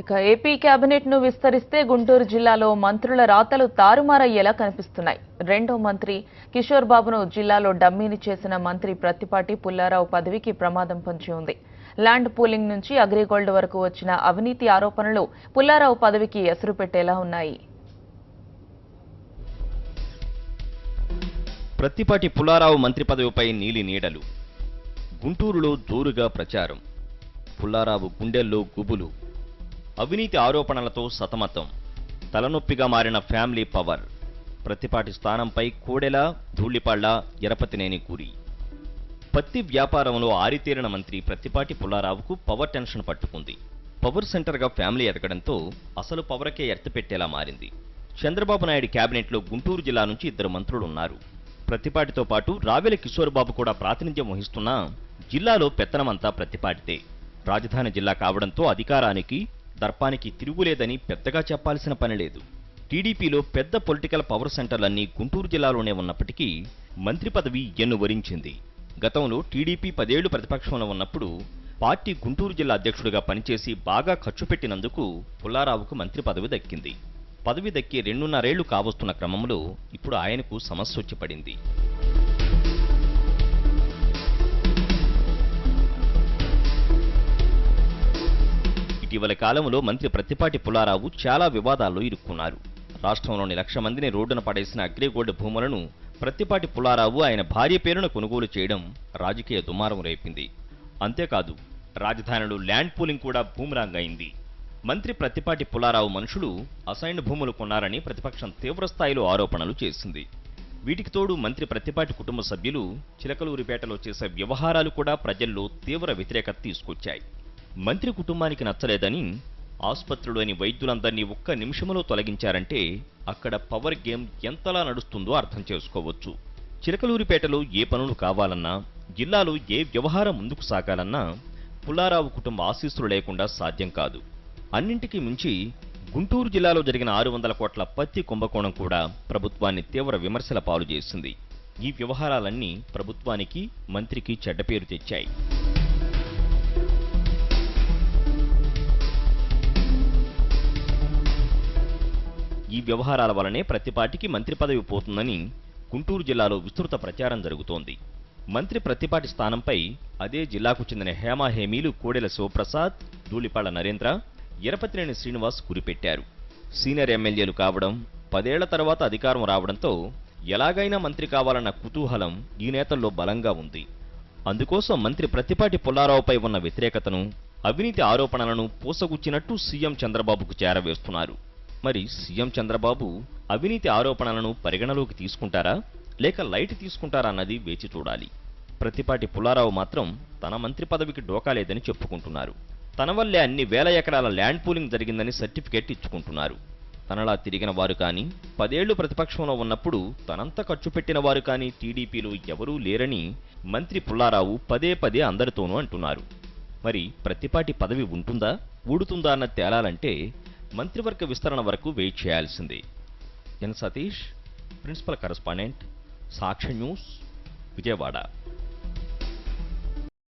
ఇక AP cabinet ను విస్తరిస్తే గుంటూరు జిల్లాలో మంత్రుల రాతలు తారుమారయ్యేలా కనిపిస్తున్నాయి. రెండో మంత్రి కిషోర్ బాబును జిల్లాలో డమ్మీని చేసిన మంత్రి ప్రత్తిపాటి పుల్లారావు పదవికి ప్రమాదం పొంచి ఉంది. ల్యాండ్ పూలింగ్ నుంచి అగ్రిగోల్డ్ వరకు వచ్చిన అవినీతి ఆరోపణలు పుల్లారావు పదవికి ఎసరు పెట్టేలా ఉన్నాయి. ప్రత్తిపాటి పుల్లారావు మంత్రి పదవిపై నీలి నీడలు. గుంటూరులో జోరుగా ప్రచారం. పుల్లారావు గుండెల్లో గుబులు. అవినీతి ఆరోపణలతో సతమతం. తలనొప్పిగా మారిన ఫ్యామిలీ పవర్. ప్రత్తిపాటి స్థానంపై కోడెల, ధూళిపాళ్ల, ఎరపతినేని కూరి. పత్తి వ్యాపారంలో ఆరితేరిన మంత్రి ప్రత్తిపాటి పుల్లారావుకు పవర్ టెన్షన్ పట్టుకుంది. పవర్ సెంటర్గా ఫ్యామిలీ ఎదగడంతో అసలు పవర్కే ఎర్తపెట్టేలా మారింది. చంద్రబాబు నాయుడు కేబినెట్లో గుంటూరు జిల్లా నుంచి 2 మంత్రులున్నారు. ప్రత్తిపాటితో పాటు రావెల కిషోర్ బాబు కూడా ప్రాతినిధ్యం వహిస్తున్నా జిల్లాలో పెత్తనమంతా ప్రత్తిపాటితే. రాజధాని జిల్లా కావడంతో అధికారానికి, దర్పానికి తిరుగులేదని పెద్దగా చెప్పాల్సిన పని లేదు. టీడీపీలో పెద్ద పొలిటికల్ పవర్ సెంటర్లన్నీ గుంటూరు జిల్లాలోనే ఉన్నప్పటికీ మంత్రి పదవి ఎన్ను వరించింది. గతంలో టీడీపీ 10 ఏళ్లు ప్రతిపక్షంలో ఉన్నప్పుడు పార్టీ గుంటూరు జిల్లా అధ్యక్షుడిగా పనిచేసి బాగా ఖర్చు పెట్టినందుకు పుల్లారావుకు మంత్రి పదవి దక్కింది. పదవి దక్కి 2.5 ఏళ్లు కావస్తున్న క్రమంలో ఇప్పుడు ఆయనకు సమస్య వచ్చి పడింది. ఇటీవల కాలంలో మంత్రి ప్రత్తిపాటి పుల్లారావు చాలా వివాదాల్లో ఇరుక్కున్నారు. రాష్ట్రంలోని 1,00,000 మందిని రోడ్డున పడేసిన అగ్రిగోల్డ్ భూములను ప్రత్తిపాటి పుల్లారావు ఆయన భార్య పేరున కొనుగోలు చేయడం రాజకీయ దుమారం రేపింది. అంతేకాదు, రాజధానిలో ల్యాండ్ పూలింగ్ కూడా బూమరాంగ్ అయింది. మంత్రి ప్రత్తిపాటి పుల్లారావు మనుషులు అసైన్డ్ భూములు కొన్నారని ప్రతిపక్షం తీవ్రస్థాయిలో ఆరోపణలు చేసింది. వీటికి తోడు మంత్రి ప్రత్తిపాటి కుటుంబ సభ్యులు చిలకలూరిపేటలో చేసే వ్యవహారాలు కూడా ప్రజల్లో తీవ్ర వ్యతిరేకత తీసుకొచ్చాయి. మంత్రి కుటుంబానికి నచ్చలేదని ఆసుపత్రిలోని వైద్యులందరినీ ఒక్క నిమిషంలో తొలగించారంటే అక్కడ పవర్ గేమ్ ఎంతలా నడుస్తుందో అర్థం చేసుకోవచ్చు. చిలకలూరిపేటలో ఏ పనులు కావాలన్నా, జిల్లాలో ఏ వ్యవహారం ముందుకు సాగాలన్నా పుల్లారావు కుటుంబ ఆశీస్సులు లేకుండా సాధ్యం కాదు. అన్నింటికీ మించి గుంటూరు జిల్లాలో జరిగిన 600 కోట్ల పత్తి కుంభకోణం కూడా ప్రభుత్వాన్ని తీవ్ర విమర్శల పాలు చేసింది. ఈ వ్యవహారాలన్నీ ప్రభుత్వానికి, మంత్రికి చెడ్డ పేరు తెచ్చాయి. ఈ వ్యవహారాల వలనే ప్రత్తిపాటికి మంత్రి పదవి పోతుందని గుంటూరు జిల్లాలో విస్తృత ప్రచారం జరుగుతోంది. మంత్రి ప్రత్తిపాటి స్థానంపై అదే జిల్లాకు చెందిన హేమాహేమీలు కోడెల శివప్రసాద్, ధూళిపాళ్ల నరేంద్ర, ఎరపతినేని శ్రీనివాస్ గురిపెట్టారు. సీనియర్ ఎమ్మెల్యేలు కావడం, 10 ఏళ్ల తర్వాత అధికారం రావడంతో ఎలాగైనా మంత్రి కావాలన్న కుతూహలం ఈ నేతల్లో బలంగా ఉంది. అందుకోసం మంత్రి ప్రత్తిపాటి పుల్లారావుపై ఉన్న వ్యతిరేకతను, అవినీతి ఆరోపణలను పూసగుచ్చినట్టు సీఎం చంద్రబాబుకు చేరవేస్తున్నారు. మరి సీఎం చంద్రబాబు అవినీతి ఆరోపణలను పరిగణలోకి తీసుకుంటారా, లేక లైట్ తీసుకుంటారా అన్నది వేచి చూడాలి. ప్రత్తిపాటి పుల్లారావు మాత్రం తన మంత్రి పదవికి డోకాలేదని చెప్పుకుంటున్నారు. తన వల్లే అన్ని వేల ఎకరాల ల్యాండ్ పూలింగ్ జరిగిందని సర్టిఫికేట్ ఇచ్చుకుంటున్నారు. తనలా తిరిగిన వారు కానీ, 10 ఏళ్లు ప్రతిపక్షంలో ఉన్నప్పుడు తనంత ఖర్చు పెట్టిన వారు కానీ టీడీపీలో ఎవరూ లేరని మంత్రి పుల్లారావు పదే పదే అందరితోనూ అంటున్నారు. మరి ప్రత్తిపాటి పదవి ఉంటుందా, ఊడుతుందా అన్న తేలాలంటే మంత్రివర్గ విస్తరణ వరకు వెయిట్ చేయాల్సిందే. ఎన్ సతీష్, ప్రిన్సిపల్ కరెస్పాండెంట్, సాక్షి న్యూస్, విజయవాడ.